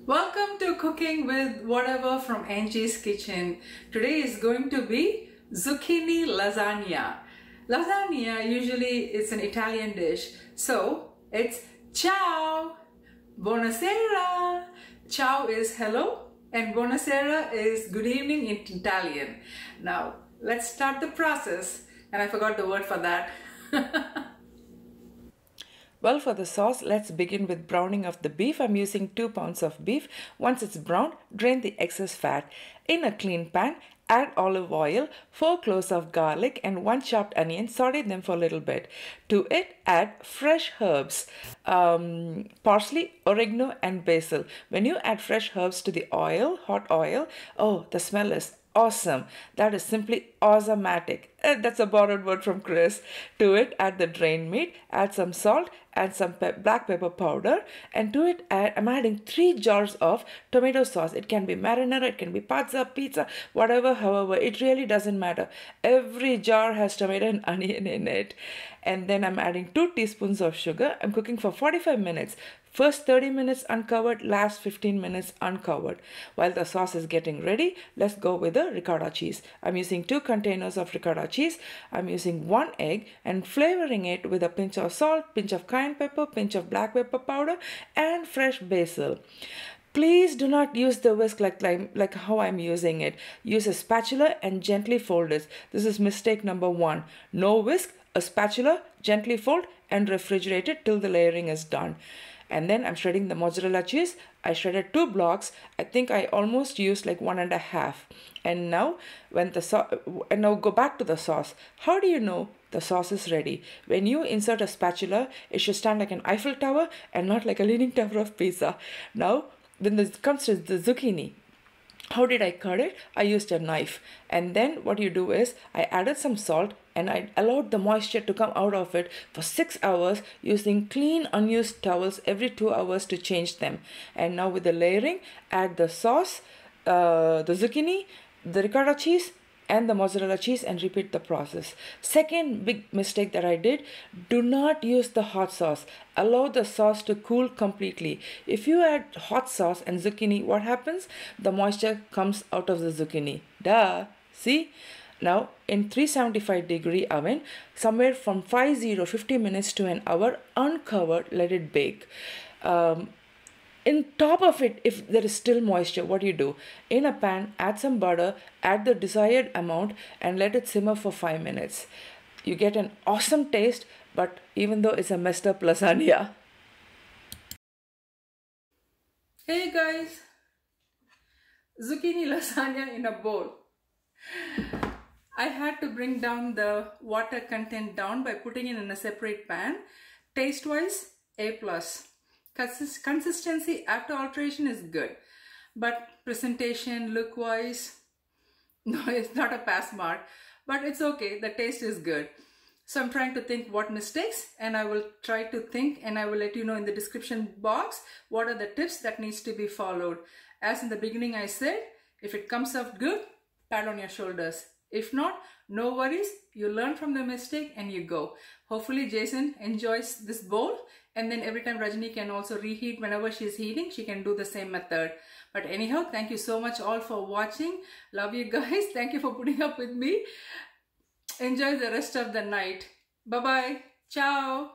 Welcome to Cooking with Whatever from Angie's Kitchen. Today is going to be zucchini lasagna. Lasagna usually is an Italian dish, so it's ciao, buonasera. Ciao is hello and buonasera is good evening in Italian. Now let's start the process, and I forgot the word for that. Well, for the sauce, let's begin with browning of the beef. I'm using 2 pounds of beef. Once it's browned, drain the excess fat. In a clean pan, add olive oil, 4 cloves of garlic and 1 chopped onion. Saute them for a little bit. To it, add fresh herbs, parsley, oregano and basil. When you add fresh herbs to the oil, hot oil, oh, the smell is awesome. That is simply awesomematic. That's a borrowed word from Chris. To it, add the drained meat, add some salt, add some black pepper powder, and to it, I'm adding 3 jars of tomato sauce. It can be marinara, it can be pizza, whatever, however, it really doesn't matter. Every jar has tomato and onion in it. And then I'm adding 2 teaspoons of sugar. I'm cooking for 45 minutes. First 30 minutes uncovered, last 15 minutes uncovered. While the sauce is getting ready, let's go with the ricotta cheese. I'm using 2 containers of ricotta cheese. I'm using 1 egg and flavoring it with a pinch of salt, pinch of cayenne pepper, pinch of black pepper powder and fresh basil. Please do not use the whisk like how I'm using it. Use a spatula and gently fold it. This is mistake number 1. No whisk, a spatula, gently fold and refrigerate it till the layering is done. And then I'm shredding the mozzarella cheese. I shredded 2 blocks. I think I almost used like 1.5. And now now go back to the sauce. How do you know the sauce is ready? When you insert a spatula, it should stand like an Eiffel Tower and not like a Leaning Tower of Pisa. Now, when it comes to the zucchini, how did I cut it? I used a knife. And then what you do is I added some salt and I allowed the moisture to come out of it for 6 hours using clean unused towels every 2 hours to change them. And now with the layering, add the sauce, the zucchini, the ricotta cheese and the mozzarella cheese and repeat the process. Second big mistake that I did, do not use the hot sauce. Allow the sauce to cool completely. If you add hot sauce and zucchini, what happens? The moisture comes out of the zucchini. Duh. See? Now in 375-degree oven, somewhere from 50 minutes to an hour, uncovered, let it bake. In top of it, if there is still moisture, what you do? In a pan, add some butter, add the desired amount and let it simmer for 5 minutes. You get an awesome taste, but even though it's a messed up lasagna. Hey guys, zucchini lasagna in a bowl. I had to bring down the water content down by putting it in a separate pan. Taste wise, A+. Consistency after alteration is good, but presentation, look wise, no, it's not a pass mark, but it's okay. The taste is good. So I'm trying to think what mistakes, and I will try to think and I will let you know in the description box what are the tips that needs to be followed. As in the beginning I said, if it comes out good, pat on your shoulders. If not, no worries, you learn from the mistake and you go. Hopefully Jason enjoys this bowl, and then every time Rajni can also reheat whenever she's heating, she can do the same method. But anyhow, thank you so much all for watching. Love you guys. Thank you for putting up with me. Enjoy the rest of the night. Bye-bye. Ciao.